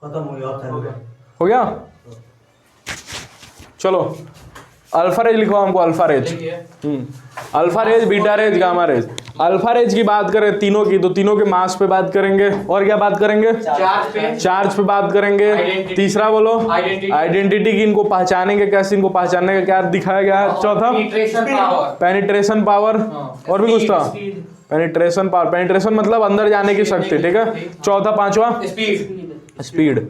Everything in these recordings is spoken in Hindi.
खत्म हो गया। हो गया। चलो अल्फा रेज लिखो हमको, alpha rays. Alpha rays, beta rays, gamma rays. Alpha rays की बात करें तीनों की, तो तीनों के मास पे बात करेंगे, और क्या बात करेंगे? चार्ज पे बात करेंगे। तीसरा बोलो आइडेंटिटी की, इनको पहचानेंगे कैसे, इनको पहचानने का क्या दिखाया गया है? चौथा पेनिट्रेशन पावर, और भी कुछ था? पेनिट्रेशन पावर, पेनिट्रेशन मतलब अंदर जाने की शक्ति, ठीक है। चौथा पांचवा स्पीड।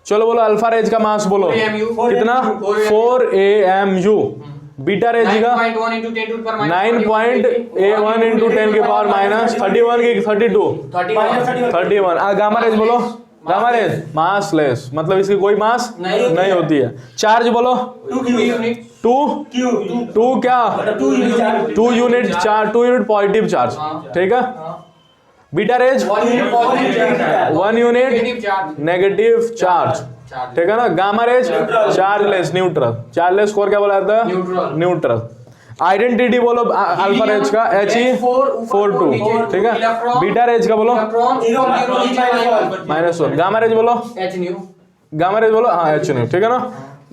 चलो बोलो अल्फा रेज का मास बोलो कितना? 4 AMU। बीटा रेज का 9.A1 इंटू 10 की पावर माइनस 31 की 31। गामा रेज बोलो, गामा रेज मास लेस, मतलब इसकी कोई मास नहीं होती है। चार्ज बोलो 2 क्या? 2 unit charge, 2 unit positive charge, ठीक है। Beta raise 1 unit negative charge, ठीक है ना। Gamma rays chargeless neutral, chargeless score क्या बोला जाता है? न्यूट्रल। आइडेंटिटी बोलो अल्फा रेज का He42, ठीक है। बीटा रेज का बोलो -1। गामा रेज बोलो गामा रेज बोलो हाँ H, ठीक है ना।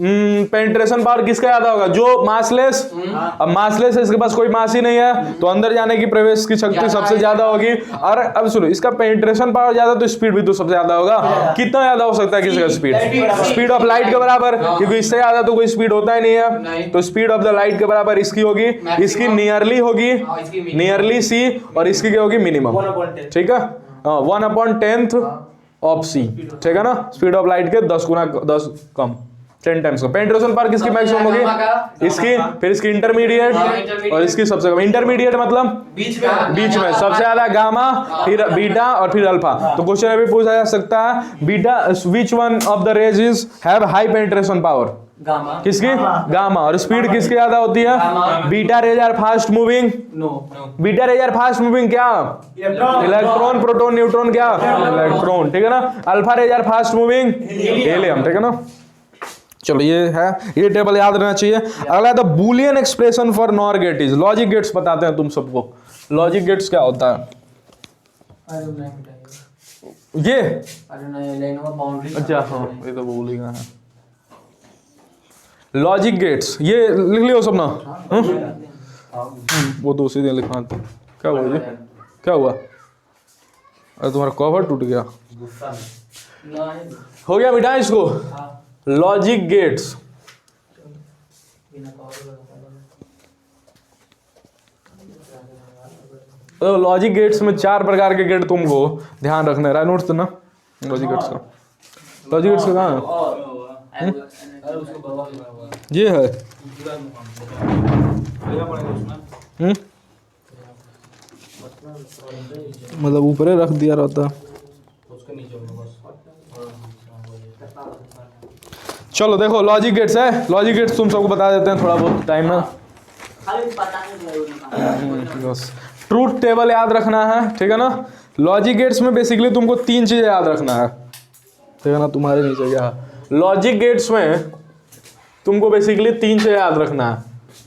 पेनिट्रेशन पावर किसका ज्यादा होगा? जो मासलेस। अब मासलेस है, इसके पास कोई मास ही नहीं है, तो अंदर जाने की प्रवेश की शक्ति सबसे ज्यादा होगी। और अब सुनो, इसका पेनिट्रेशन पावर ज्यादा, तो स्पीड भी तो सबसे ज्यादा होगा। कितना ज्यादा हो सकता है किसी का स्पीड? स्पीड ऑफ लाइट के बराबर, क्योंकि इससे ज्यादा तो कोई स्पीड होता ही नहीं है। तो स्पीड ऑफ द लाइट के बराबर इसकी होगी, इसकी नियरली होगी, नियरली सी, और इसकी क्या होगी? मिनिमम, ठीक है। 1/10 ऑफ सी, ठीक है ना। स्पीड ऑफ लाइट के 10 गुना 10 कम, 10 टाइम्स का। पेनिट्रेशन पावर किसकी मैक्सिमम होगी? इसकी, फिर इसकी इंटरमीडिएट, और इसकी सबसे कम। इंटरमीडिएट मतलब बीच में सबसे ज्यादा गामा, फिर बीटा, और फिर अल्फा। तो क्वेश्चन अभी पूछा जा सकता है, beta which one of the rays is have high penetration power? Gamma. किसकी? गामा। और स्पीड किसकी ज्यादा होती है? Beta rays are fast moving. Beta rays are fast moving क्या? इलेक्ट्रॉन, प्रोटॉन, न्यूट्रॉन क्या? इलेक्ट्रॉन, ठीक है ना। Alpha rays are fast moving helium, ठीक है ना। चलो ये है, ये टेबल याद रहना चाहिए। अगला था Boolean expression for NOR gate is. Logic gates बताते हैं तुम सबको। लॉजिक गेट्स क्या होता है? ये अच्छा हाँ, ये तो भूल ही गया है। लॉजिक गेट्स ये लिख लियो सब ना। वो तो उसी दिन लिखा था। क्या हुआ? ये क्या हुआ? अरे तुम्हारा कवर टूट गया। हो गया मिटा इसको। लॉजिक गेट्स, तो लॉजिक गेट्स में 4 प्रकार के गेट तुमको ध्यान रखना है। नोट्स तो ना लॉजिक गेट्स का। लॉजिक गेट्स का कहाँ है? ये है। मतलब ऊपर रख दिया रहता। चलो देखो लॉजिक गेट्स है। लॉजिक गेट्स तुम सबको बता देते हैं थोड़ा बहुत टाइम में। ट्रूथ टेबल याद रखना है, ठीक है ना। लॉजिक गेट्स में बेसिकली तुमको 3 चीजें याद रखना है, ठीक है ना। तुम्हारे नीचे क्या है? लॉजिक गेट्स में तुमको बेसिकली 3 चीजें याद रखना है।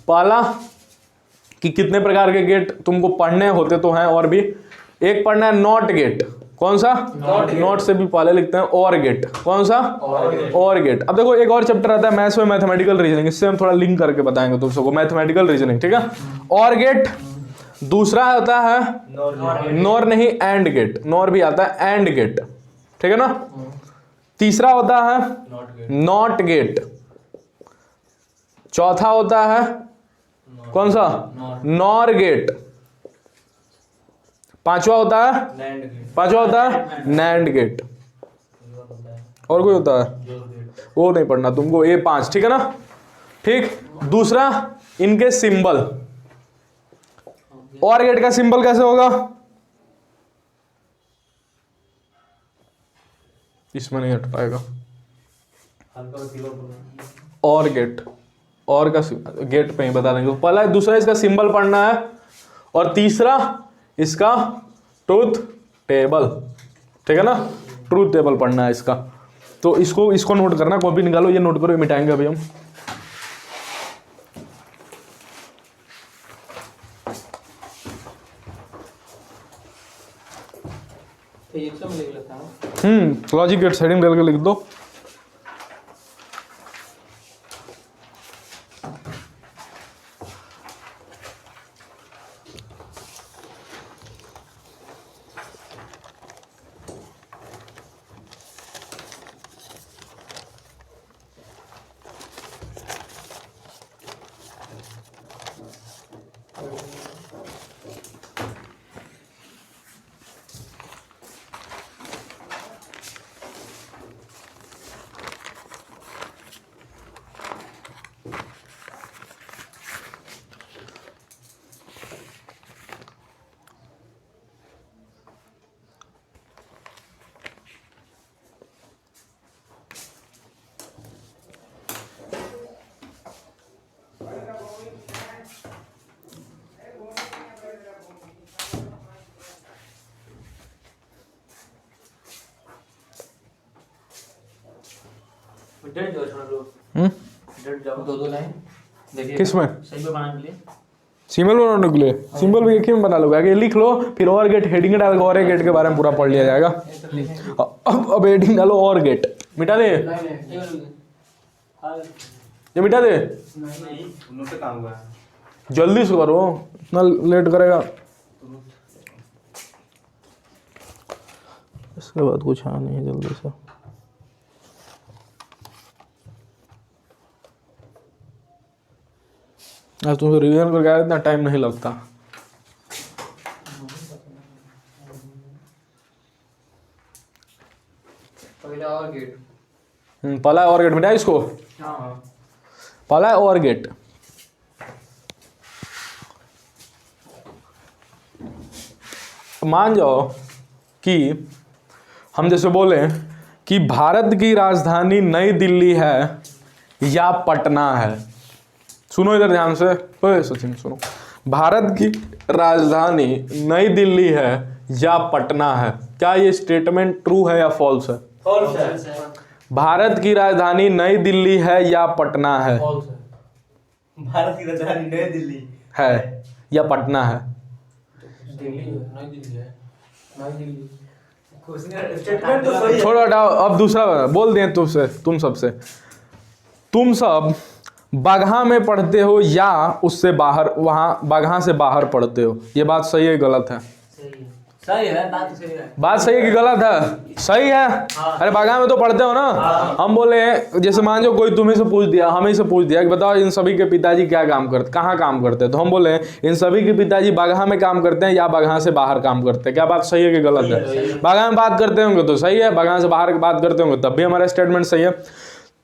पहला कि कितने प्रकार के गेट तुमको पढ़ने होते तो हैं, और भी एक पढ़ना है नॉट गेट। कौन सा? नॉट से भी पहले लिखते हैं और गेट। कौन सा? और गेट। अब देखो एक और चैप्टर आता है मैथ्स में, मैथमेटिकल रीजनिंग। इससे हम थोड़ा लिंक करके बताएंगे तुम सबको, मैथमेटिकल रीजनिंग, ठीक है। और गेट। दूसरा होता है नॉर नहीं एंड गेट, नॉर भी आता है एंड गेट, ठीक है ना। तीसरा होता है नॉट गेट। चौथा होता है कौन सा? NOR gate. पांचवा होता है नैंड गेट। और कोई होता है? वो नहीं पढ़ना तुमको, ये 5, ठीक है ना। ठीक। दूसरा इनके सिंबल। और गेट का सिंबल कैसे होगा? इसमें नहीं हट पाएगा। और गेट, और का गेट पे ही बता देंगे। पहला दूसरा इसका सिंबल पढ़ना है, और तीसरा इसका ट्रूथ टेबल, ठीक है ना। ट्रूथ टेबल पढ़ना है इसका। तो इसको नोट करना, कॉपी निकालो, ये नोट करो, मिटाएंगे अभी हम। तो ये सब लिख लेता हूं। लॉजिक गेट हेडिंग डाल के लिख दो। दो लाइन देखिए किसमें? सही में बनाने के लिए सिंबल बनाने के लिए सिंबल भी एक ही में बना लो, आगे लिख लो, फिर और गेट हेडिंग डाल के और गेट के बारे में पूरा पढ़ लिया जाएगा। अब हेडिंग डालो और गेट, मिटा दे ये, मिटा दे जल्दी से करो, इतना लेट करेगा। इसके बाद कुछ हाँ नहीं, जल्दी से। आज तुमसे रिवीजन करके आया, इतना टाइम नहीं लगता। पहला और गेट पहला और गेट मिटा इसको, पहला और गेट। मान जाओ कि हम जैसे बोले कि भारत की राजधानी नई दिल्ली है या पटना है। सुनो इधर ध्यान से, ओए सचिन सुनो, भारत की राजधानी नई दिल्ली है या पटना है, क्या ये स्टेटमेंट ट्रू है या फॉल्स है? फॉल्स है। भारत की राजधानी नई दिल्ली है या पटना है? फॉल्स है। भारत की राजधानी नई दिल्ली है या पटना है? दिल्ली है, नई दिल्ली है, नई दिल्ली। स्टेटमेंट तो सही है। छोड़ो हटाओ, अब दूसरा बोल दें तुमसे, तुम सबसे, तुम सब बगहा में पढ़ते हो या उससे बाहर, वहां बगहा से बाहर पढ़ते हो? ये बात सही है गलत है? सही है, बात तो सही है। बात सही है कि गलत है? सही है। अरे बगहा में तो पढ़ते हो ना। हम बोले जैसे मान लो कोई तुम्हें से पूछ दिया, हमें से पूछ दिया कि बताओ इन सभी के पिताजी क्या काम करते, कहाँ काम करते हैं, तो हम बोले इन सभी के पिताजी बगहा में काम करते हैं या बगहा से बाहर काम करते हैं। क्या बात सही है कि गलत है? बगहा में बात करते होंगे तो सही है, बगहा से बाहर बात करते होंगे तब भी हमारा स्टेटमेंट सही है।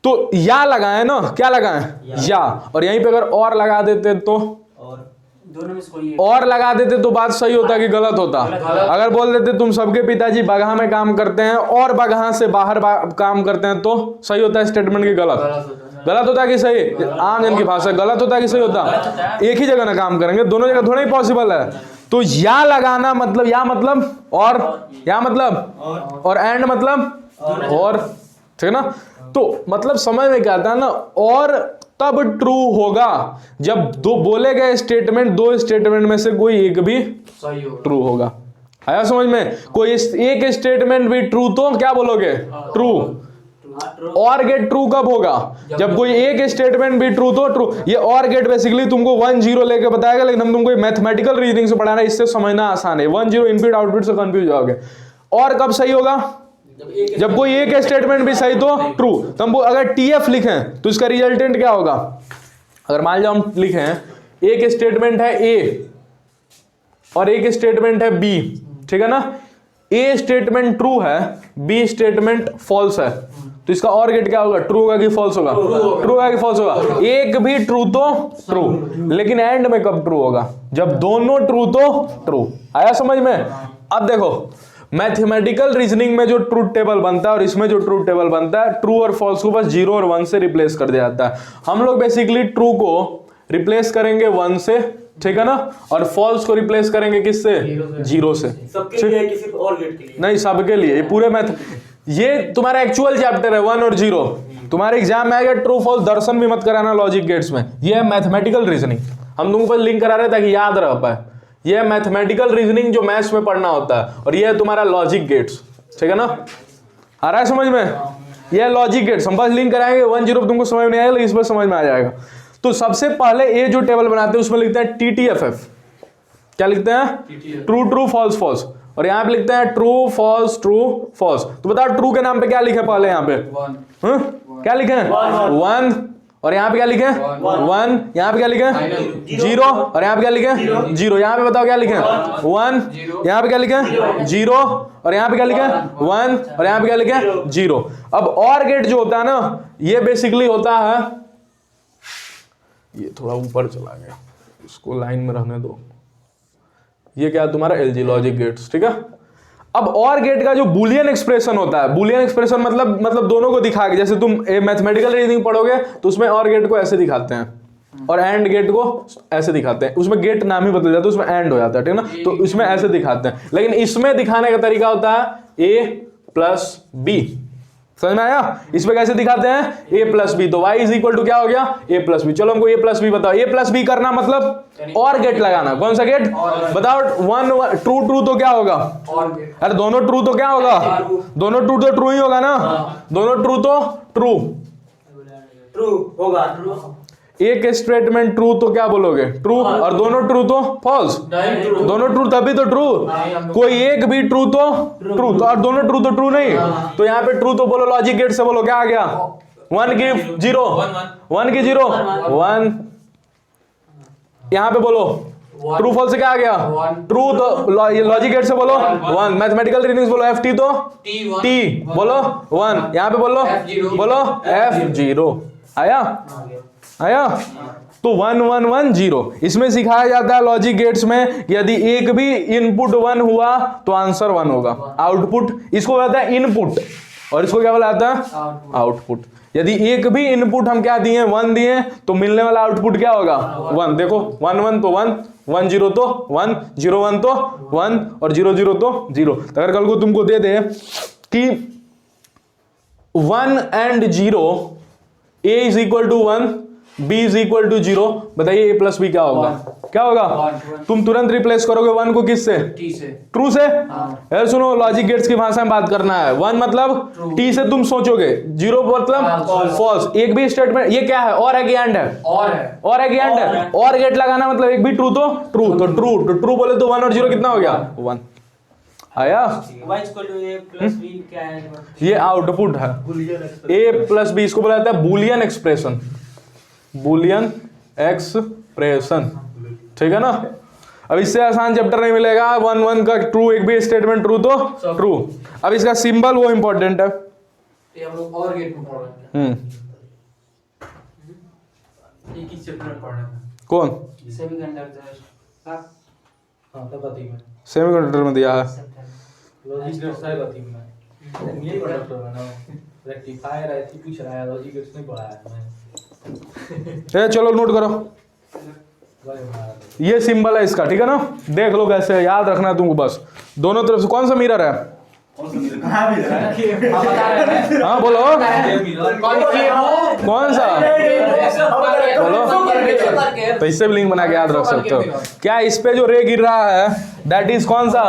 तो या लगाए ना, क्या लगाए? या। और यहीं पे अगर और लगा देते तो, और दोनों में से कोई एक। और लगा देते तो बात सही होता कि गलत होता? अगर बोल देते तुम सबके पिताजी बगहा में काम करते हैं और बगहा से बाहर काम करते हैं तो सही होता है स्टेटमेंट की गलत? गलत होता है कि सही? आम जन की भाषा गलत होता है कि सही होता? एक ही जगह ना काम करेंगे, दोनों जगह थोड़ा ही पॉसिबल है। तो या लगाना मतलब, या मतलब और, या मतलब और एंड मतलब और, ठीक है ना? तो मतलब समझ में क्या आता है ना, और तब ट्रू होगा जब दो बोले गए स्टेटमेंट, दो स्टेटमेंट में से कोई एक भी सही हो। ट्रू होगा। आया समझ में? कोई एक स्टेटमेंट भी ट्रू तो क्या बोलोगे? ट्रू। और गेट ट्रू कब होगा? जब कोई एक स्टेटमेंट भी ट्रू तो ट्रू। ये और गेट बेसिकली तुमको 1-0 लेके बताएगा, लेकिन हम तुमको मैथमेटिकल रीजनिंग से पढ़ा रहे हैं, इससे समझना आसान है। 1-0 इनपुट आउटपुट से कंफ्यूज जाओगे। और कब सही होगा? जब कोई एक स्टेटमेंट भी सही तो ट्रू। तो हम अगर टीएफ लिखें तो इसका रिजल्टेंट क्या होगा? अगर मान लो हम लिखें एक स्टेटमेंट है ए और एक स्टेटमेंट है बी, ठीक है ना? ए स्टेटमेंट ट्रू है, बी स्टेटमेंट फॉल्स है, तो इसका और गेट क्या होगा? ट्रू होगा कि फॉल्स होगा? ट्रू होगा कि फॉल्स होगा? एक भी ट्रू तो ट्रू, लेकिन एंड में कब ट्रू होगा? जब दोनों ट्रू तो ट्रू। आया समझ में? अब देखो मैथमेटिकल रीजनिंग में जो ट्रूथ टेबल बनता है और इसमें जो ट्रूथ टेबल बनता है, ट्रू और फॉल्स को बस 0 और 1 से रिप्लेस कर दिया जाता है। हम लोग बेसिकली ट्रू को रिप्लेस करेंगे 1 से, ठीक है ना? और फॉल्स को रिप्लेस करेंगे किससे? 0 से। सबके लिए कि सिर्फ और गेट के लिए? नहीं, सबके लिए। ये पूरे मैथ, ये तुम्हारा एक्चुअल चैप्टर है 1 और 0। तुम्हारे एग्जाम में आएगा ट्रू फॉल्स, दर्शन भी मत कराना लॉजिक गेट्स में। ये है मैथमेटिकल रीजनिंग, हम तुमको लिंक करा रहे हैं ताकि याद रह पाए। ये है मैथमेटिकल रीजनिंग जो मैथ्स में पढ़ना होता है, और ये है तुम्हारा लॉजिक गेट्स, ठीक है ना? आ रहा है समझ में? ये लॉजिक गेट, हम बस लिंक कराएंगे 1 0 तुमको समझ में नहीं आएगा, लेकिन इस पर समझ में आ जाएगा। तो सबसे पहले ये जो टेबल बनाते हैं उसमें लिखते हैं TTFF। क्या लिखते हैं? True true false false. और यहाँ पे लिखते हैं ट्रू फॉल्स ट्रू फॉल्स। तो बताओ ट्रू के नाम पे क्या लिखे पहले यहाँ पे? क्या लिखे? 1। और यहाँ पे क्या लिखे? 1। यहाँ पे क्या लिखे? 0। और यहाँ पे क्या लिखे? 0। यहाँ पे बताओ क्या लिखे? 1। यहाँ पे क्या लिखे? 0। और यहाँ पे क्या लिखे? 1। और यहाँ पे क्या लिखे? 0। अब और गेट जो होता है ना, ये बेसिकली होता है, ये थोड़ा ऊपर चला गया, इसको लाइन में रहने दो। ये क्या है तुम्हारा? LG लॉजिक गेट्स, ठीक है। अब और गेट का जो बुलियन एक्सप्रेशन होता है, बुलियन एक्सप्रेशन मतलब दोनों को दिखा के, जैसे तुम मैथमेटिकल रीजनिंग पढ़ोगे तो उसमें और गेट को ऐसे दिखाते हैं और एंड गेट को ऐसे दिखाते हैं। उसमें गेट नाम ही बदल जाता है, उसमें एंड हो जाता है, ठीक है ना। तो इसमें ऐसे दिखाते हैं, लेकिन इसमें दिखाने का तरीका होता है A + B। समझ में आया? इसमें कैसे दिखाते हैं? A + B। तो y = क्या हो गया? A + B। चलो हमको A + B बताओ। A + B करना मतलब और गेट लगाना। कौन सा गेट बताओ? 1 ट्रू ट्रू तो क्या होगा? अरे दोनों ट्रू तो क्या होगा? दोनों ट्रू तो ट्रू ही होगा ना। दोनों ट्रू तो ट्रू होगा। एक स्टेटमेंट ट्रू तो क्या बोलोगे? ट्रू। और दोनों ट्रू तो फॉल्स। दोनों ट्रू तभी तो ट्रू। कोई एक भी ट्रू तो ट्रू, तो और दोनों ट्रू तो ट्रू नहीं। तो यहाँ पे ट्रू तो बोलो, लॉजिक गेट से बोलो क्या आ गया? 1 की 0, 1 की 0, 1। यहाँ पे बोलो ट्रू फॉल्स से क्या आ गया? ट्रू। तो लॉजिक गेट से बोलो 1। मैथमेटिकल रीजनिंग बोलो FT तो T बोलो 1। यहाँ पे बोलो F0। आया? तो 1 1 1 0। इसमें सिखाया जाता है लॉजिक गेट्स में, यदि एक भी इनपुट 1 हुआ तो आंसर 1 होगा। आउटपुट इसको कहता है इनपुट, और इसको क्या बोला जाता है? आउटपुट। यदि एक भी इनपुट हम क्या दिए? 1 दिए, तो मिलने वाला आउटपुट क्या होगा? 1। देखो 1 1 तो 1, 1 0 तो 1, 0 1 तो 1, और 0 0 तो 0। तो अगर कल को तुमको दे दे कि 1 and 0, A = 1, B = 0, बताइए A + B क्या होगा? क्या होगा? तुम तुरंत रिप्लेस करोगे 1 को किससे? T से। ट्रू से। यार सुनो, लॉजिक गेट्स की भाषा में बात करना है। 1 मतलब T से तुम सोचोगे, 0 मतलब फॉल्स। एक भी स्टेटमेंट, ये क्या है? और है कि एंड है? और है कि एंड है? और गेट लगाना मतलब एक भी ट्रू तो ट्रू। तो ट्रू बोले तो 1 और 0 कितना हो गया? 1। आया? y = A + B क्या है? ये आउटपुट है। A + B इसको बोला जाता है बुलियन एक्सप्रेशन। बुलियन एक्सप्रेशन, ठीक है ना। अब इससे आसान चैप्टर नहीं मिलेगा। 1 1 का ट्रू, एक भी स्टेटमेंट ट्रू तो ट्रू। अब इसका सिंबल वो इंपॉर्टेंट है। ये हम लोग और गेट में पढ़ रहे हैं। एक ही चैप्टर में पढ़ रहे हैं। कौन? सेमीकंडक्टर। हां तब बात ही में सेमीकंडक्टर में दिया है। लॉजिक गेट्स है बात ही में। ये कंडक्टर बनाओ। रेक्टिफायर है, पूछ रहा है, लॉजिक गेट्स नहीं पढ़ा है मैं। चलो नोट करो, ये सिंबल है इसका, ठीक है ना। देख लो कैसे, याद रखना है तुमको बस। दोनों तरफ से कौन सा मिरर है? हाँ बोलो कौन सा? बोलो। तो इससे भी लिंक बना के याद रख सकते हो। क्या इस पे जो रे गिर रहा है दैट इज कौन सा?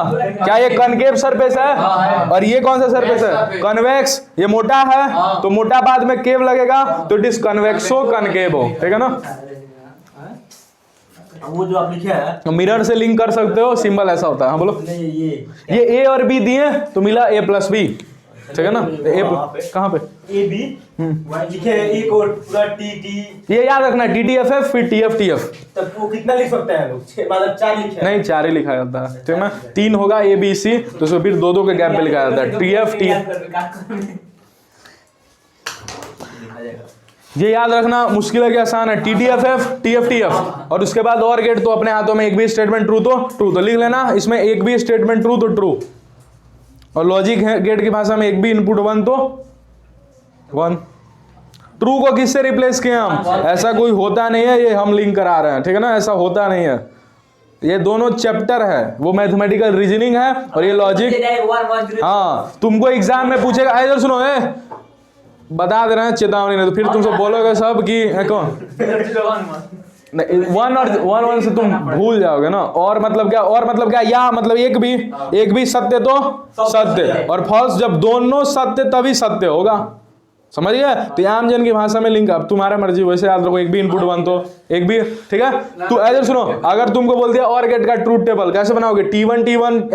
क्या ये कनकेव सरफेस है? और ये कौन सा सरफेस है? कन्वेक्स। ये मोटा है तो मोटा बाद में केव लगेगा तो इट इज कन्वेक्सो कनकेवो, ठीक है ना। वो जो आप लिखे हैं मिरर से लिंक कर सकते हो, सिंबल ऐसा होता है। हाँ बोलो। ये A और B दिए तो मिला A + B, ठीक है ना। कहाँ पे? A B लिखे A को पूरा T T। ये याद रखना है TTFF फिर TFTF। तब वो कितना लिख सकते हैं लोग? मतलब 4 लिखे? नहीं 4 ही लिखा जाता है, ठीक है ना। 3 होगा A B C, तो उसको फिर 2 2 के गैप पे लिखा जाता है TF ये याद रखना मुश्किल है कि आसान है। TTFF TFTF, और उसके बाद और गेट तो अपने हाथों में, एक भी स्टेटमेंट ट्रू तो ट्रू, तो लिख लेना इसमें एक भी स्टेटमेंट ट्रू तो ट्रू। और लॉजिक गेट की भाषा में एक भी इनपुट 1 तो 1। ट्रू को किससे रिप्लेस किए हम? ऐसा कोई होता नहीं है, ये हम लिंक करा रहे हैं, ठीक है ना। ऐसा होता नहीं है, ये दोनों चैप्टर है, वो मैथमेटिकल रीजनिंग है और ये लॉजिक। हाँ तुमको एग्जाम में पूछेगा, इधर सुनो बता दे रहे हैं चेतावनी, नहीं तो फिर तुमसे बोलोगे सब कि कौन नहीं, वन से तुम भूल जाओगे ना। और मतलब क्या, या मतलब एक भी सत्य तो सत्य, और फॉल्स जब दोनों सत्य तभी सत्य होगा। समझ गए? तो आम जन की भाषा में लिंक, अब तुम्हारा मर्जी, वैसे याद रखो, एक भी इनपुट वन तो एक भी, ठीक है। तू ऐसे सुनो, अगर तुमको बोल दिया और गेट का ट्रूथ टेबल कैसे बनाओगे, T1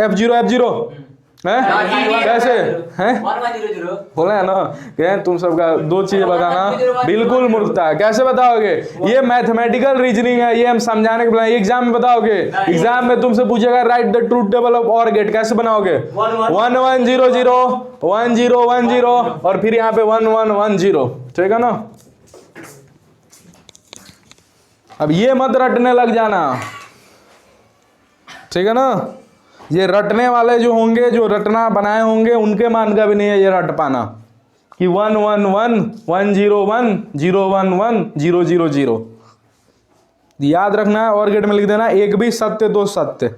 F0 है कैसे हैं, बोला है ना क्या, तुम सबका दो चीजें बताना बिल्कुल मूर्खता है। कैसे बताओगे? ये मैथमेटिकल रीजनिंग है, ये हम समझाने के लिए एग्जाम में बताओगे। एग्जाम में तुमसे पूछेगा right the truth table of और गेट, कैसे बनाओगे? 1 1 0 0 1 0 1 0 और फिर यहाँ पे 1 1 1 0, ठीक है ना। अब ये मत रटने लग जाना, ठीक है ना। ये रटने वाले जो होंगे, जो रटना बनाए होंगे, उनके मान का भी नहीं है ये रट पाना कि 1 1 1 1 0 1 0 1 1 0 0 0। याद रखना है, और गेट में लिख देना एक भी सत्य दो सत्य।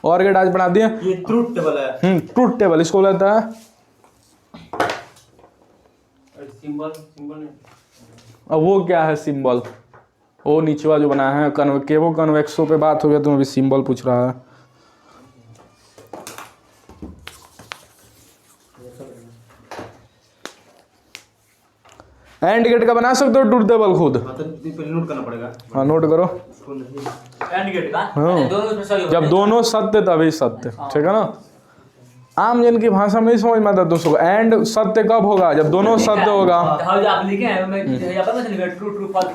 और गेट आज बना दिए, ये ट्रूथ टेबल है। ट्रूथ टेबल इसको बोलता है। सिंबल अब वो क्या है सिंबल? वो नीचवा जो बना है केवो कन्वेक्सो पे बात हो गया, तुम अभी सिंबल पूछ रहा है। एंड गेट का बना सकते हो ट्रूथ टेबल खुद? नोट करना पड़ेगा। हाँ नोट करो। एंड गेट का हाँ, जब दोनों सत्य तभी सत्य, ठीक है ना। आम जन की भाषा में नहीं समझ में आता दोस्तों को। एंड सत्य कब होगा? जब दोनों सत्य होगा। आप लिखे हैं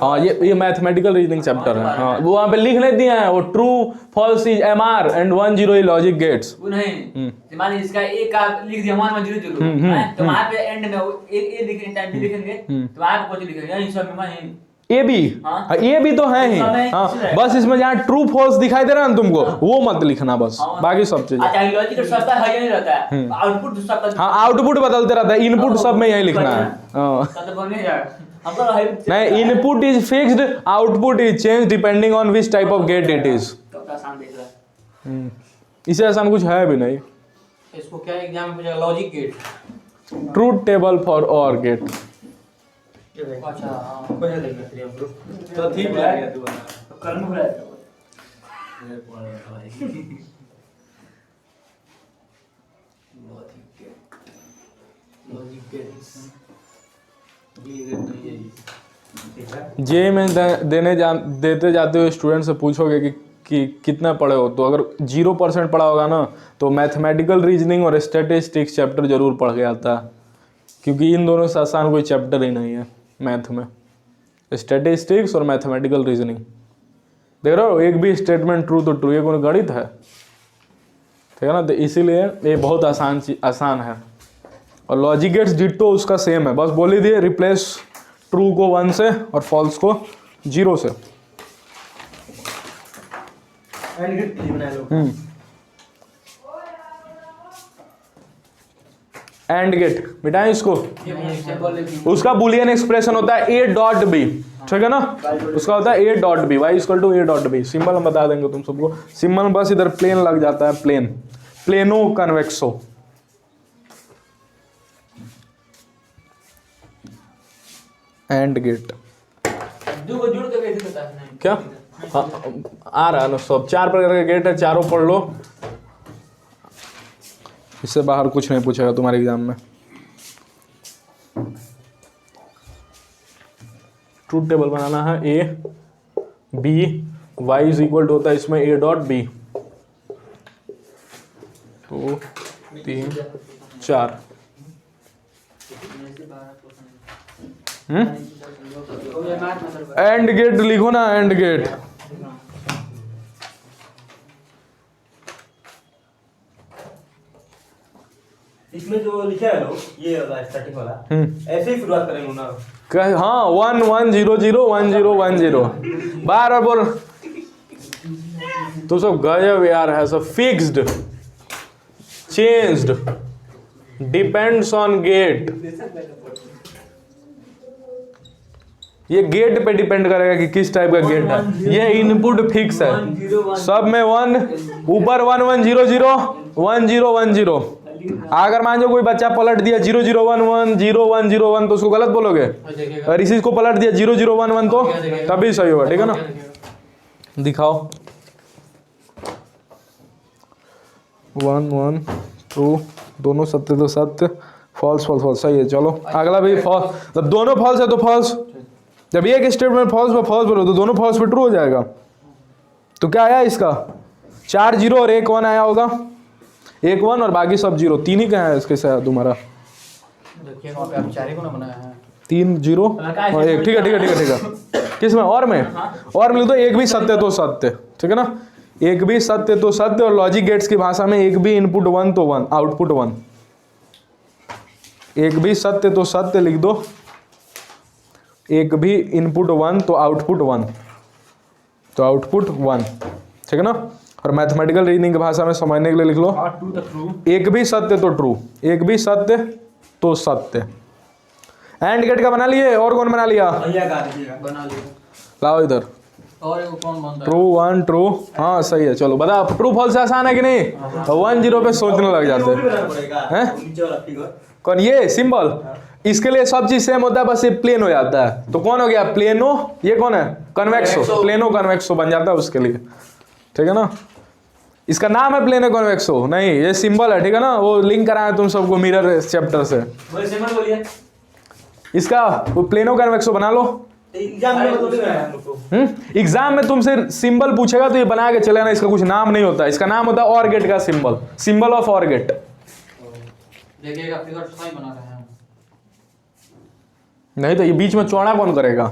हाँ, ये मैथमेटिकल रीजनिंग चैप्टर है। हाँ, वो वहाँ पे लिख नहीं दिए हैं, वो true false is MR and 1 0 is logic gates. वो नहीं, मान लीजिए इसका एक आप लिख दिया 1 1 0 0, तो वहाँ पे एंड में ए लिखेंगे, टाइम भी लिखेंगे, तो वहाँ पे कुछ लिखेंगे इन सब में ए भी, ये भी तो है ही। हाँ, बस इसमें जहाँ ट्रू फॉल्स दिखाई दे रहा है ना तुमको, वो मत लिखना बस, बाकी सब चीजें। हाँ, आउटपुट बदलते रहता है, इनपुट सब में यही लिखना है। नहीं, input is fixed, output is change depending on which type of get it is. इससे आसान कुछ है भी नहीं। इसको क्या एग्जाम में पूछा? Logic gate, truth table for OR gate. अच्छा हां, पहले देखिए तो ठीक लग गया तू कल में खुला है। जे में देते जाते हुए स्टूडेंट से पूछोगे कि कितना पढ़े हो, तो अगर 0% पढ़ा होगा ना, तो मैथमेटिकल रीजनिंग और स्टैटिस्टिक्स चैप्टर जरूर पढ़ के आता है, क्योंकि इन दोनों से आसान कोई चैप्टर ही नहीं है मैथ में। स्टैटिस्टिक्स और मैथमेटिकल रीजनिंग, देख रहे हो, एक भी स्टेटमेंट ट्रू तो ट्रू, ये कोई गणित है, ठीक है ना। तो इसीलिए ये बहुत आसान है। और लॉजिक गेट्स डिट्टो उसका सेम है, बस बोल ही दिए रिप्लेस ट्रू को 1 से और फॉल्स को 0 से। एंड गेट बेटा इसको, उसका बुलियन एक्सप्रेशन होता है A.B, ठीक है ना। उसका होता है A.B, y = A.B। सिंबल हम बता देंगे तुम सबको, सिंबल बस इधर प्लेन लग जाता है, प्लेनो कन्वेक्सो। एंड गेट क्या? हाँ, आ रहा है ना सब, 4 प्रकार के गेट है, चारों पढ़ लो, इससे बाहर कुछ नहीं पूछेगा तुम्हारे एग्जाम में। ट्रूथ टेबल बनाना है A B, y = होता है इसमें A.B, 2 3 4। एंड गेट लिखो ना, एंड गेट। इसमें जो लिखा है लोग, ये वाला स्टार्टिंग वाला, ऐसे ही शुरुआत करेंगे ना। हाँ, 1 1 0 0 1 0 1 0 बार बोल। तो सब गजब यार है, सब fixed, changed, depends on gate. ये गेट पे डिपेंड करेगा कि किस टाइप का गेट है। ये इनपुट फिक्स है, सब में 1, ऊपर 1 1 0 0 1 0 1 0, अगर मान लो कोई बच्चा पलट दिया 0 0 1 1 0 1 0 1 तो उसको गलत बोलोगे, और इसी को पलट दिया 0 0 1 1 तो तभी सही होगा, ठीक है ना। दिखाओ 1 1 ट्रू, दोनों सत्य तो सत्य, फॉल्स फॉल्स फॉल्स, सही है। चलो अगला भी फॉल्स, जब दोनों फॉल्स है तो फॉल्स, जब एक स्टेटमेंट फॉल्स पे फॉल्स बोलो तो दोनों फॉल्स पे ट्रू हो जाएगा। तो क्या आया इसका 4 0 और 1 1 आया होगा, 1 1 और बाकी सब 0, 3 ही क्या है इसके साथ तुम्हारा, देखिए वहाँ पे आप 4 को ना बनाया है, 3 0 और 1, ठीक है ठीक है ठीक है ठीक है। किस में और में, और में लिख दो एक भी सत्य तो सत्य, ठीक है ना, एक भी सत्य तो सत्य, और लॉजिक गेट्स की भाषा में एक भी इनपुट 1 तो 1 आउटपुट 1, एक भी सत्य तो सत्य लिख दो, एक भी इनपुट 1 तो आउटपुट 1, तो आउटपुट 1, ठीक है ना। और मैथमेटिकल रीजनिंग की भाषा में समझने के लिए लिख लो एक भी सत्य तो ट्रू, एक भी सत्य तो सत्य। एंड गेट का बना लिए, और कौन बना लिया, बना लिया। लाओ इधर, और एक कौन बनता है, ट्रू 1 ट्रू, हाँ सही है। चलो बता, ट्रू फॉल्स आसान है कि नहीं, 1 0 पे सोचने लग जाते हैं। कौन ये सिंबल, इसके लिए सब चीज सेम होता है, बस ये प्लेन हो जाता है। तो कौन हो गया प्लेनो, ये कौन है कन्वेक्सो, प्लेनो कन्वेक्सो बन जाता है उसके लिए, ठीक है ना। इसका नाम है प्लेनो कन्वेक्सो, नहीं ये सिंबल है, ठीक है ना। वो लिंक कराया तुम सबको मिरर चैप्टर से, इसका वो प्लेनो कन्वेक्सो बना लो। एग्जाम में तुमसे सिंबल पूछेगा तो ये बना के चले ना, इसका कुछ नाम नहीं होता, इसका नाम होता है ऑर गेट का symbol, symbol of OR gate. देखिएगा फिगर सही बना रहे हैं, नहीं तो ये बीच में चौड़ा कौन करेगा,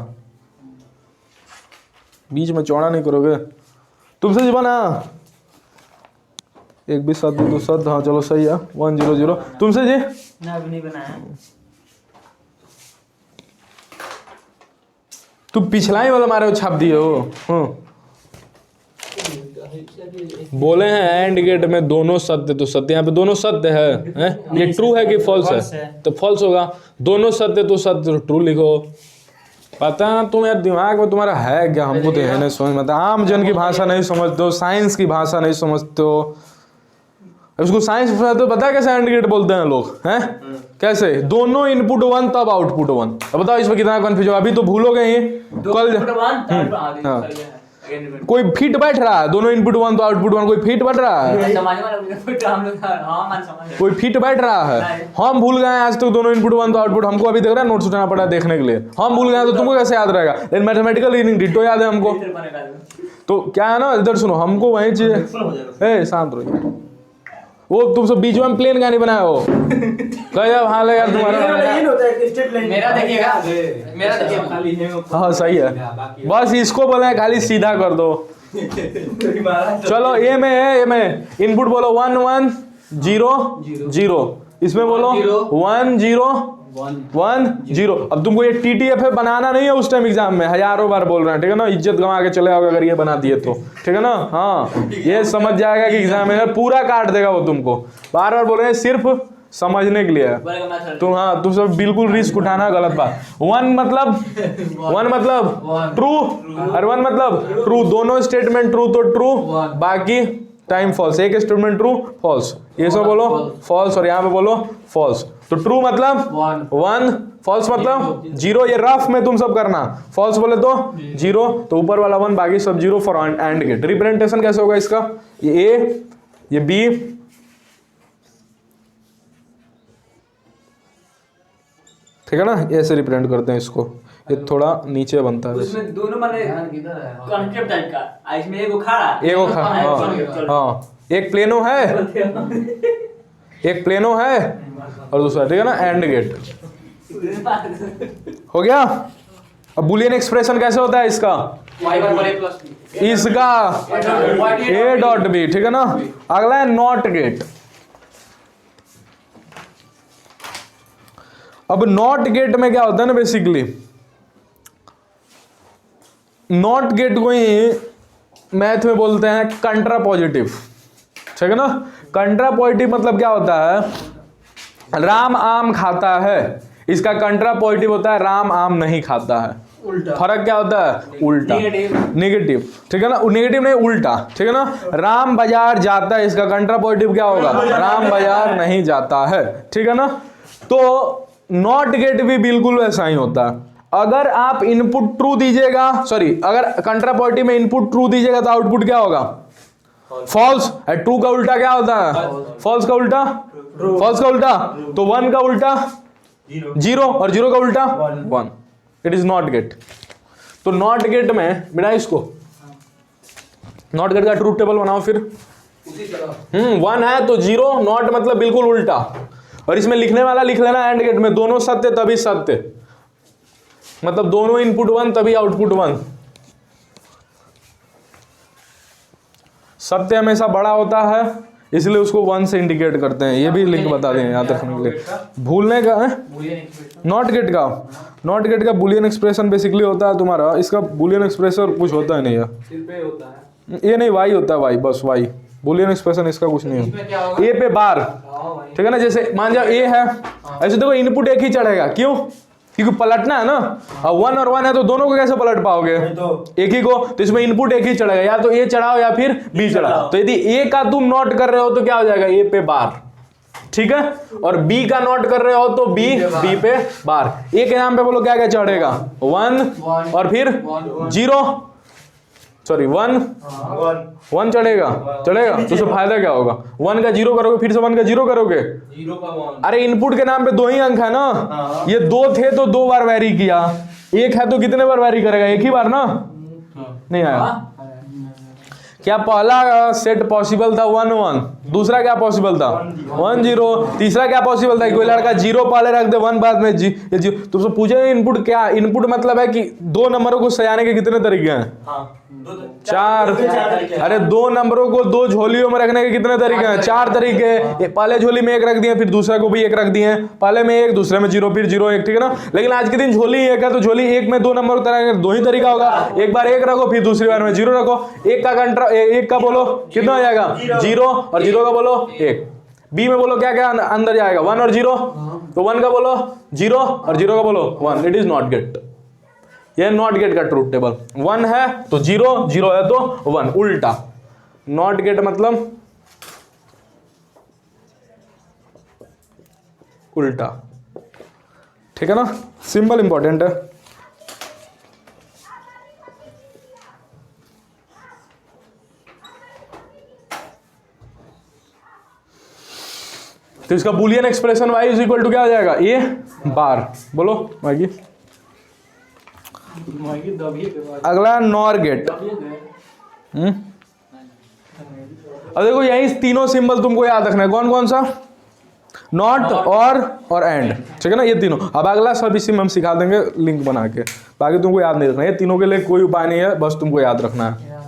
बीच में चौड़ा नहीं करोगे तुमसे जी बना, एक भी सत्य दो सत्य, हाँ चलो सही है 1 0 0। तुमसे जी ना अभी नहीं बनाया, तुम पिछला ही वाला मारे हो, छाप दिए हो। बोले हैं एंड गेट में दोनों सत्य तो सत्य, यहाँ पे दोनों सत्य है, हैं? ये ट्रू है कि फॉल्स है, तो फॉल्स होगा। दोनों सत्य तो सत्य तो ट्रू लिखो। पता है ना तुम यार दिमाग में तुम्हारा है क्या, हमको तो है नहीं समझ में, आम जन की भाषा नहीं समझते हो, साइंस की भाषा नहीं समझते हो। उसको साइंस तो पता है कैसे एंड गेट बोलते हैं लोग, हैं कैसे, दोनों इनपुट 1 तब आउटपुट 1। अब बताओ इसमें कितना कंफ्यूज हो, अभी तो भूलोगे ही कल। हाँ कोई फिट बैठ रहा है, दोनों इनपुट 1 तो आउटपुट 1, कोई फिट बैठ रहा है, कोई फिट बैठ रहा है। हम भूल गए आज तक दोनों इनपुट 1 तो आउटपुट, हमको अभी देख रहा है नोट्स उठाना पड़ा देखने के लिए, हम भूल गए तो तुमको कैसे याद रहेगा। लेकिन मैथमेटिकल रीजनिंग डिटो याद है हमको। तो क्या है ना, इधर सुनो, हमको वही चीज, ए शांत रहो, वो तुम सब बीच में प्लेन का नहीं बनाया हो, गजब हाल है यार तुम्हारा। मेरा देखिएगा, मेरा देखिएगा खाली है, हाँ सही है, बस इसको बोले खाली सीधा कर दो। चलो ए में है, ए में इनपुट बोलो 1 1 0 0, इसमें बोलो 1 0 1 0। अब तुमको ये TTF बनाना नहीं है, उस टाइम एग्जाम में हजारों बार बोल रहे हैं, ठीक है ना, इज्जत गंवा के चले आओगे अगर ये बना दिए तो, ठीक है ना। हाँ ये समझ जाएगा कि एग्जाम में पूरा काट देगा वो तुमको, बार बार बोल रहे हैं सिर्फ समझने के लिए। तुम हाँ तुम सब बिल्कुल रिस्क उठाना गलत बात। 1 मतलब ट्रू और 1 मतलब ट्रू, दोनों स्टेटमेंट ट्रू तो ट्रू, बाकी टाइम फॉल्स, एक स्टेटमेंट ट्रू फॉल्स, ये सब बोलो फॉल्स और यहाँ पे बोलो फॉल्स। तो ट्रू मतलब 1, फॉल्स मतलब 0, ये रफ में तुम सब करना, फॉल्स बोले तो 0 तो ऊपर वाला 1 बाकी सब 0 फॉर एंड गेट। रिप्रेजेंटेशन कैसे होगा इसका, ये ए ये बी, ठीक है ना, ऐसे रिप्रेजेंट करते हैं इसको, ये थोड़ा नीचे बनता है उसमें दोनों माने कॉन्सेप्ट टाइप का, इसमें एगो खड़ा हाँ एक प्लेनो है, एक प्लेनो है और दूसरा, ठीक है ना, एंड गेट हो गया। अब बुलियन एक्सप्रेशन कैसे होता है इसका, इसका ए डॉट बी, ठीक है ना। अगला है नॉट गेट। अब नॉट गेट में क्या होता है ना, बेसिकली नॉट गेट को ही मैथ में बोलते हैं कंट्रा पॉजिटिव, ठीक है ना। कंट्रा पॉजिटिव मतलब क्या होता है, राम आम खाता है, इसका कंट्रा पॉजिटिव होता है राम आम नहीं खाता है। उल्टा। फर्क क्या होता है? उल्टा, नेगेटिव, ठीक है ना, नेगेटिव नहीं उल्टा, ठीक है ना। राम बाजार जाता है, इसका कंट्रापोजिटिव क्या होगा? राम बाजार नहीं जाता है, ठीक है ना। तो नॉट गेट भी बिल्कुल वैसा ही होता है। अगर आप इनपुट ट्रू दीजिएगा, सॉरी, अगर कंट्रापोजिटिव में इनपुट ट्रू दीजिएगा तो आउटपुट क्या होगा? फॉल्स। ट्रू का उल्टा क्या होता है? फॉल्स का उल्टा? फॉल्स का उल्टा? तो 1 का उल्टा 0 और 0 का उल्टा 1। It is not gate. तो नॉट गेट में बिना इसको नॉट गेट का ट्रूथ टेबल बनाओ फिर। 1 है तो 0, नॉट मतलब बिल्कुल उल्टा, और इसमें लिखने वाला लिख लेना एंड गेट में दोनों सत्य तभी सत्य, मतलब दोनों इनपुट 1 तभी आउटपुट 1। सत्य हमेशा बड़ा होता है इसलिए उसको 1 से इंडिकेट करते हैं। ये भी लिंक बता दें याद रखने के लिए। भूलने का है नॉट गेट का, नॉट गेट का बुलियन एक्सप्रेशन बेसिकली होता है तुम्हारा, इसका बुलियन एक्सप्रेशन कुछ होता है नहीं है, सिर्फ ए होता है, ये नहीं वाई होता है, वाई, बस वाई। बुलियन एक्सप्रेशन इसका कुछ नहीं है। ए पे बार, ठीक है ना, जैसे मान जाओ ए है, ऐसे देखो इनपुट एक ही चढ़ेगा, क्यों? क्योंकि पलटना है ना। अब 1 और 1 है तो दोनों को कैसे पलट पाओगे? एक ही को, तो इसमें इनपुट एक ही चढ़ेगा, या तो ए चढ़ाओ या फिर बी चढ़ाओ। तो यदि ए का तुम नोट कर रहे हो तो क्या हो जाएगा? ए पे बार, ठीक है, और बी का नोट कर रहे हो तो बी पे बार। ए के नाम पे बोलो क्या क्या चढ़ेगा? 1 और फिर 0, सॉरी 1 चढ़ेगा, चढ़ेगा। तो उससे फायदा क्या होगा? 1 का 0 करोगे, फिर से 1 का 0 करोगे, 0 का 1। अरे इनपुट के नाम पे 2 ही अंक है ना, ये 2 थे तो 2 बार वैरी किया, 1 है तो कितने बार वैरी करेगा? एक ही बार ना। नहीं आया क्या? पहला सेट पॉसिबल था 1 1, दूसरा क्या पॉसिबल था? 1 0, तीसरा क्या पॉसिबल था? कोई लड़का 0 पहले रख दे 1 बाद में जी। तुमसे पूछे इनपुट क्या? इनपुट मतलब है कि 2 नंबरों को सजाने के कितने तरीके हैं? 4। अरे 2 नंबरों को 2 झोलियों में रखने के कितने तरीके हैं? 4 तरीके। पहले झोली में 1 रख दिए, फिर दूसरे को भी 1 रख दिए, पहले में 1, दूसरे में 0, फिर 0 1, ठीक है ना। लेकिन आज के दिन झोली 1 है तो झोली 1 में 2 नंबर उतरेंगे, 2 ही तरीका होगा। एक बार 1 रखो, फिर दूसरी बार में 0 रखो। 1 का बोलो कितना हो जाएगा? 0, और 0 का बोलो 1। बी में बोलो क्या क्या अंदर जाएगा? 1 और 0, तो 1 का बोलो 0 और 0 का बोलो 1। It is not gate. ये नॉट गेट का ट्रूथ टेबल। 1 है तो 0, 0 है तो 1, उल्टा। नॉट गेट मतलब उल्टा, ठीक है ना। सिंबल इंपॉर्टेंट है। तो इसका Boolean expression y is equal to क्या हो जाएगा? ए बार। बोलो मागी। अगला नॉर गेट। अब देखो यही तीनों सिंबल तुमको याद रखना है। कौन कौन सा? नॉट, और एंड, ठीक है ना, ये तीनों। अब अगला सब इसी में हम सिखा देंगे लिंक बना के, बाकी तुमको याद नहीं रखना। ये तीनों के लिए कोई उपाय नहीं है, बस तुमको याद रखना है।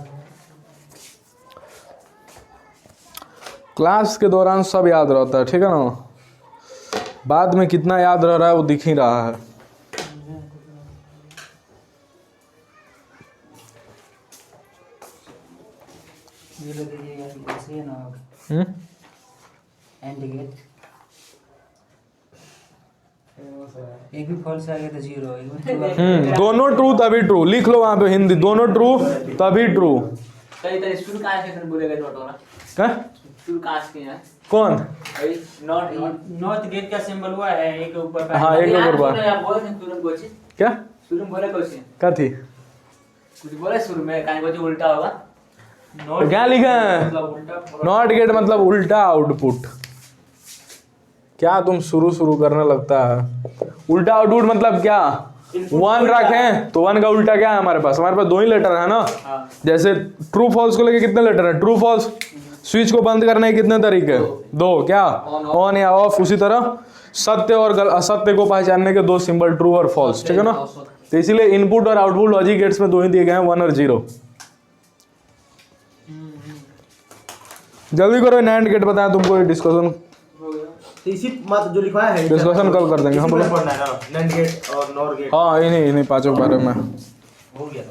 क्लास के दौरान सब याद रहता है, ठीक है ना, बाद में कितना याद रह रहा है वो दिख ही रहा है। ये लोग देखिएगा ऐसे है ना, एंड गेट एक भी फॉल्स आ गया तो 0। दोनों ट्रू तभी ट्रू, लिख लो वहां पे हिंदी, दोनों ट्रू तभी ट्रू। कहीं स्टूल कहाँ से बोलेगा नोट वाला? क्या? स्टूल कहाँ से है? कौन? नॉट गेट का सिंबल हुआ है एक ऊपर। हाँ, एक ऊपर बार। आप बोले थे तुरंत बोले। क्या तुरंत बोले कैसे? क्या थी? कुछ बोले शुरू में, कहीं बोले उल्टा होगा। तो क्या लिखा है? नॉट गेट मतलब उल्टा आउटपुट। क्या तुम शुरू करने लगता है? उल्टा आउटपुट मतलब क्या? 1 रखें तो 1 का उल्टा क्या है हमारे पास? हमारे पास 2 ही लेटर है ना। जैसे ट्रू फॉल्स को लेके कितने लेटर है? True false. स्विच को बंद करने के कितने तरीके? 2, क्या? ऑन या ऑफ। उसी तरह सत्य और असत्य को पहचानने के 2 सिंबल, ट्रू और फॉल्स, ठीक है ना। तो इसीलिए इनपुट और आउटपुट लॉजिक गेट्स में 2 ही दिए गए हैं, 1 और 0। जल्दी करो, नैंड गेट बताया तुमको, डिस्कशन इसी मत जो लिखवाया है डिस्कशन कल कर देंगे। हम बोलो पढ़ना है ना, नैंड गेट और नॉर गेट। हाँ, इन्हीं 5 के बारे में हो गया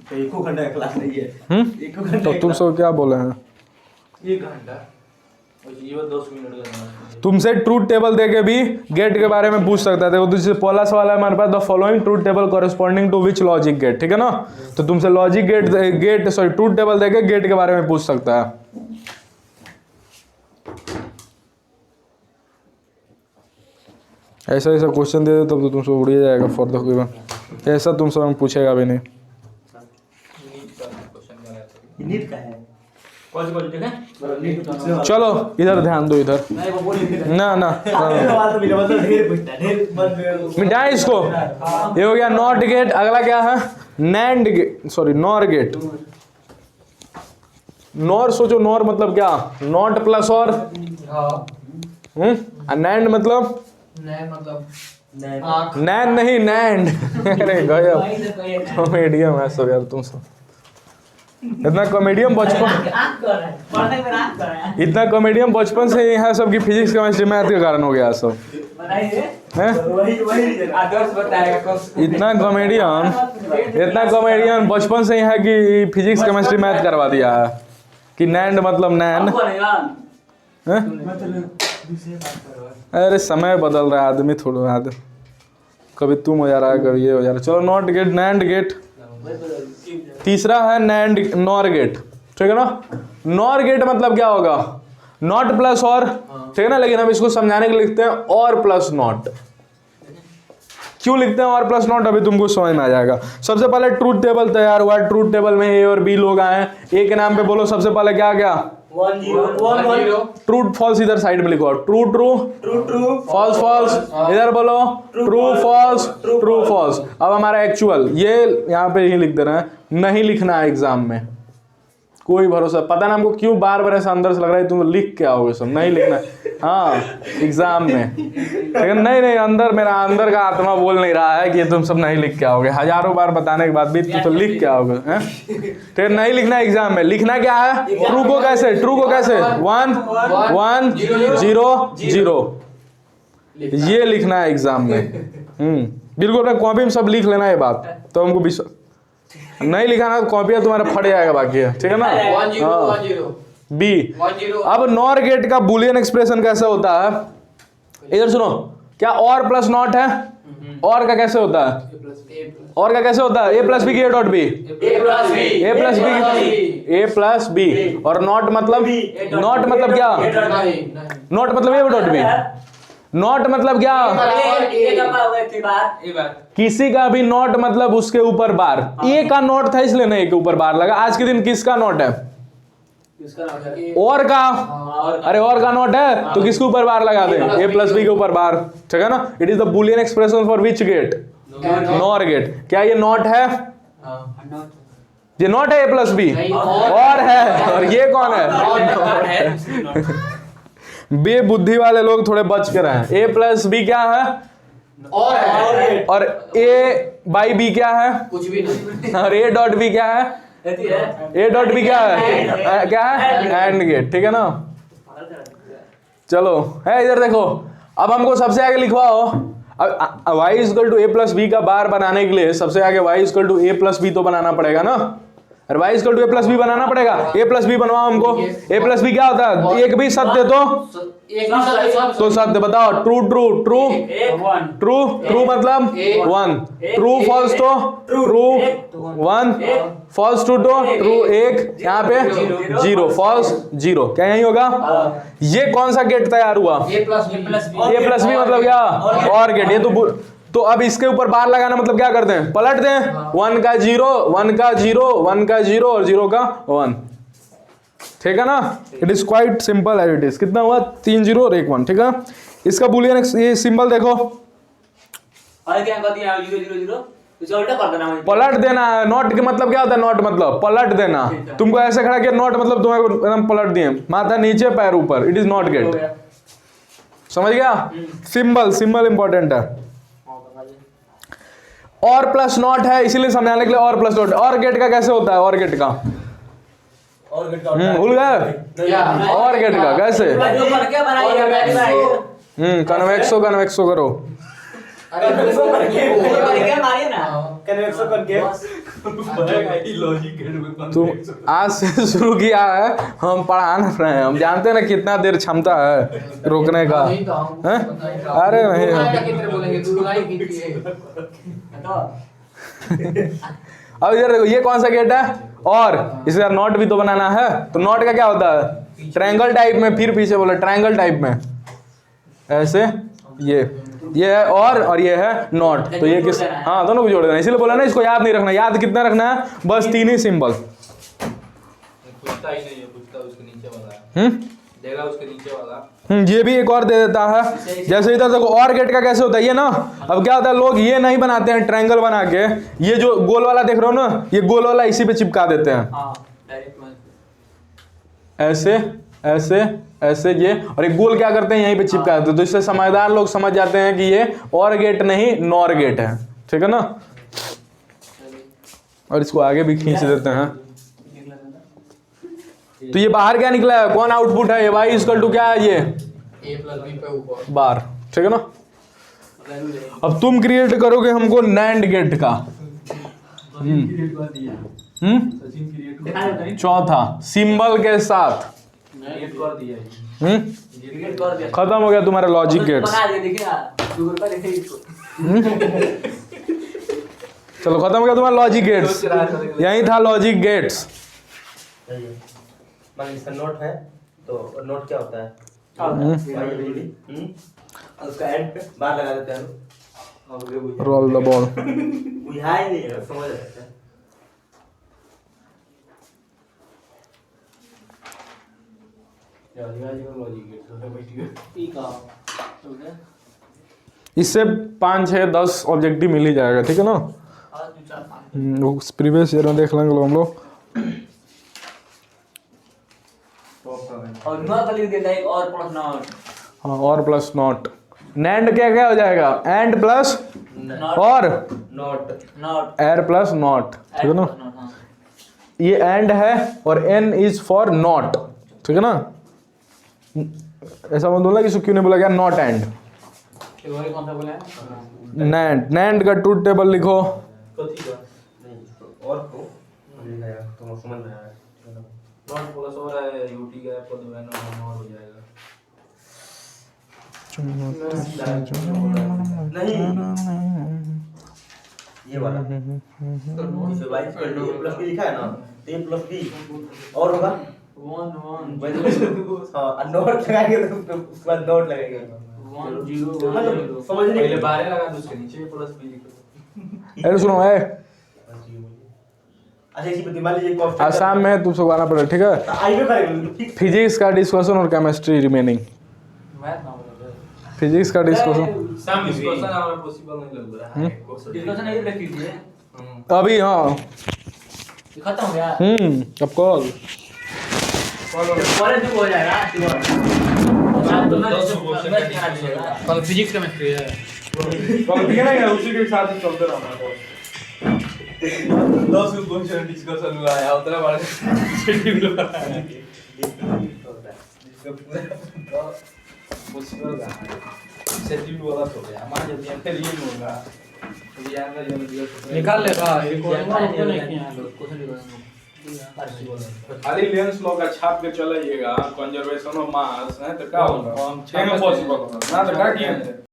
तो एको घंटा क्लास नहीं है। एको घंटा तो तुम सब क्या बोले हैं? 1 घंटा ये 10 मिनट का तुमसे ट्रूथ टेबल देके भी गेट के बारे में पूछ सकता है। देखो तुझसे पहला सवाल है हमारे पास, the following truth table corresponding to which logic gate, ठीक है ना। तो तुमसे logic gate sorry truth table देके गेट के बारे में पूछ सकता है। ऐसा ऐसा क्वेश्चन दे दो तब तो तुमसे उड़ ही जाएगा फॉर द गिवन। ऐसा तुमसे हम पूछेगा भी नहीं। नीट का है कौन सी क्वालिटी है? चलो इधर ध्यान दो, इधर नहीं वो बोल नहीं ना ना मिटाए इसको। ये हो गया नॉट गेट। अगला क्या है? NAND gate, sorry NOR gate. NOR सोचो, नॉर मतलब क्या? नॉट प्लस और नैंड मतलब नैन नहीं नैंड। अरे गया कॉमेडियम है सब यार तुम सब। इतना कॉमेडियम बचपन इतना कॉमेडियम बचपन से यहाँ सबकी फिजिक्स केमिस्ट्री मैथ के कारण हो गया सब हैं? इतना कॉमेडियन बचपन से यहाँ की फिजिक्स केमिस्ट्री मैथ करवा दिया है कि नैंड मतलब नैन। अरे समय बदल रहा है आदमी थोड़ा आदमी, कभी तुम हो जा रहा है कभी ये हो जा रहा है। चलो नॉट गेट नैंड गेट। तीसरा है नैंड नॉर गेट, ठीक है ना। नॉर गेट मतलब क्या होगा? नॉट प्लस और, ठीक है ना। लेकिन हम इसको समझाने के लिए लिखते हैं और प्लस नॉट। क्यों लिखते हैं और प्लस नॉट अभी तुमको समझ में आ जाएगा। सबसे पहले ट्रूथ टेबल तैयार हुआ। ट्रूथ टेबल में ए और बी लोग आए हैं। ए के नाम पे बोलो सबसे पहले क्या क्या? 1 0 ट्रू फॉल्स इधर साइड में लिखो। ट्रू ट्रू फॉल्स फॉल्स इधर बोलो। True false. अब हमारा एक्चुअल ये यहाँ पे ही लिख देना है, नहीं लिखना है एग्जाम में। कोई भरोसा, पता ना हमको क्यों बार बार ऐसा अंदर से लग रहा है तुम लिख के आओगे सब, नहीं लिखना है। हाँ एग्जाम में, लेकिन नहीं अंदर मेरा अंदर का आत्मा बोल नहीं रहा है कि तुम सब नहीं लिख के आओगे। हजारों बार बताने के बाद भी तुम तो लिख के आओगे हैं। ठीक है, नहीं लिखना एग्जाम में। लिखना क्या है? ट्रू को कैसे 1 1 0 0 ये लिखना है एग्जाम में। बिल्कुल अपने कॉपी में सब लिख लेना ये बात, तो हमको विश्वास। नहीं लिखा ना तो कॉपियां तुम्हारा फट जाएगा बाकी है, ठीक है ना। 1 0 बी। अब नॉर गेट का बुलियन एक्सप्रेशन कैसे होता है? इधर सुनो, क्या और प्लस नॉट है? और का कैसे होता है? और का कैसे होता है? ए प्लस बी की A dot B, A plus B. और नॉट मतलब क्या? नॉट मतलब ए डॉट बी। नॉट मतलब क्या? किसी का भी नॉट मतलब उसके ऊपर बार। ए का नॉट था इसलिए नहीं के ऊपर बार लगा। आज के दिन किसका नॉट है? और का। अरे और का नॉट है तो किसके ऊपर बार लगा दे? ए प्लस बी के ऊपर बार, ठीक है ना। It is the Boolean expression for which gate? NOR gate. क्या ये नॉट है? ये नॉट है ए प्लस बी और है। और ये कौन है? बेबुद्धि वाले लोग थोड़े बच के रहे। ए प्लस बी क्या है? और ए बाई बी क्या है? कुछ भी नहीं। और ए डॉट बी क्या है? ए डॉट बी क्या है? क्या है? एंड गेट, ठीक है ना। चलो है इधर देखो। अब हमको सबसे आगे लिखवाओ। अब y equal to A plus B का बार बनाने के लिए सबसे आगे y equal to A plus B तो बनाना पड़ेगा ना। और y equal to A plus B बनाना पड़ेगा। ए प्लस बी बनवाओ हमको। ए प्लस बी क्या होता है? एक भी सत्य तो सत्य बताओ। ट्रू मतलब 1। ट्रू फॉल्स तो ट्रू 1। फॉल्स ट्रू तो ट्रू 1। यहाँ पे 0 फॉल्स 0। क्या यही होगा? ये कौन सा गेट तैयार हुआ? ए प्लस बी मतलब क्या? और गेट। ये तो अब इसके ऊपर बार लगाना मतलब क्या करते हैं? पलट दें। 1 का 0 1 का 0 1 का 0 और 0 का 1, ठीक है ना। It is quite simple as it is. कितना हुआ? 3 0 और 1 1, ठीक है। इसका बुलियन ये सिंबल देखो, और क्या कर दिया? 0 0 0 इसे उल्टा कर देना है। पलट देना है। नॉट के मतलब क्या होता है? नॉट मतलब पलट देना। तुमको ऐसे खड़ा किया, नॉट मतलब तुम्हें एकदम पलट दिए, माथा नीचे पैर ऊपर। It is not gate. समझ गया? सिंबल इंपॉर्टेंट है। और प्लस नॉट है इसीलिए समझाने के लिए और प्लस नॉट। और गेट का कैसे होता है? और गेट का भूल गए? और गेट का कैसे? कन्वेक्सो करो। कन्वेक्शन करके क्या मारिए ना कन्वेक्शन करके लॉजिक गेट में तुम आज से शुरू किया है, हम पढ़ा ना रहे हैं, हम जानते हैं ना कितना देर क्षमता है रोकने का। हैं? अरे नहीं बोलेंगे तू लड़ाई की है अब इधर देखो, ये कौन सा गेट है, और इसका नॉट भी तो बनाना है। तो नॉट का क्या होता है, ट्रायंगल टाइप में, फिर पीछे बोला ट्रायंगल टाइप में ऐसे, ये है और ये है नॉट। तो ये किस, हाँ दोनों को जोड़ देना, इसीलिए बोला ना इसको याद नहीं रखना। याद कितना रखना है, बस 3 ही सिंबल। पूछता ही नहीं है, पूछता उसके नीचे वाला है, देगा उसके नीचे वाला। ये भी एक और दे देता है। जैसे इधर देखो, और गेट का कैसे होता है ये ना, अब क्या होता है, लोग ये नहीं बनाते हैं ट्रायंगल बना के, ये जो गोल वाला देख रहे हो ना, ये गोल वाला इसी पे चिपका देते हैं, ऐसे ऐसे ऐसे ये, और एक गोल क्या करते हैं यहीं पे चिपका देते हैं। तो इससे समझदार लोग समझ जाते हैं कि ये और गेट नहीं नॉर गेट है, ठीक है ना। और इसको आगे भी खींच देते हैं। तो ये बाहर क्या निकला है, कौन आउटपुट है, ये y इक्वल टू क्या है, ये a + b पे ऊपर बार, ठीक है ना। अब तुम क्रिएट करोगे हमको नैंड गेट का। सचिन क्रिएट चौथा सिंबल के साथ कर दिया है। क्रिएट कर दिया, खत्म हो गया तुम्हारा लॉजिक गेट्स। बना दिया, देखिए ना गूगल पर देखिए इसको। चलो खत्म हो गया तुम्हारा लॉजिक गेट्स, यही था लॉजिक गेट्स। मान इसका नोट है, तो नोट क्या होता है, उसका एंड पे बार लगा देते हैं, रोल द बॉल। बुझा ही नहीं है, समझ रहे हैं। लॉजिक गेट इससे 5, 6, 10 ऑब्जेक्टिव मिल ही जाएगा, ठीक है ना। प्रीवियस ईयर में देख लेंगे हम लोग। और नॉट का लिख देता है एक और प्लस नॉट। हाँ, और प्लस नॉट। नैंड क्या क्या हो जाएगा, एंड प्लस और नोट नॉट एर प्लस नॉट, ठीक है ना। ये एंड है और एन इज फॉर नॉट, ठीक है ना। ऐसा मत बोला कि क्यों नहीं बोला गया नॉट एंड। कौन सा बोला है, नैंड, नैंड का ट्रूथ टेबल लिखो। कथी का नहीं, और को लिखाया तो समझ में आया। नॉट प्लस और है, यूटी का पद में और हो जाएगा। नहीं ये वाला इसे y equal to a + b लिखा है ना, a + b और होगा 1 हाँ, नोट लगाएंगे तो उसके बाद नोट लगेगा। 1 0 मतलब समझ नहीं पहले बारे लगा दो, उसके नीचे प्लस बी लिखो। अरे सुनो है, अच्छा इसी पे मान लीजिए कॉस्ट आसाम में तुमसे गाना पड़ेगा, ठीक है। आइए करेंगे फिजिक्स का डिस्कशन और केमिस्ट्री रिमेनिंग। मैथ ना बोला, फिजिक्स का डिस्कशन सम डिस्कशन हमारा पॉसिबल नहीं लग रहा है। डिस्कशन नहीं रख कीजिए, अभी, हाँ ये खत्म हो गया। अब कॉल फॉरेस्ट हो जाएगा कल फिजिक्स केमिस्ट्री है, उसी के साथ ही चलते रहना। 10 क्वेश्चन डिस्कशन हुआ है, उतना बड़ा शेड्यूल हुआ है। पॉसिबल का शेड्यूल वाला तो गया हमारे जब यहाँ फिर ये होगा तो यहाँ का जो निकाल लेगा एक और तो नहीं किया खाली लेंस लॉ का छाप के चलाइएगा, कंजर्वेशन ऑफ मास है तो क्या होगा, 6 में पॉसिबल होगा ना, तो क्या किए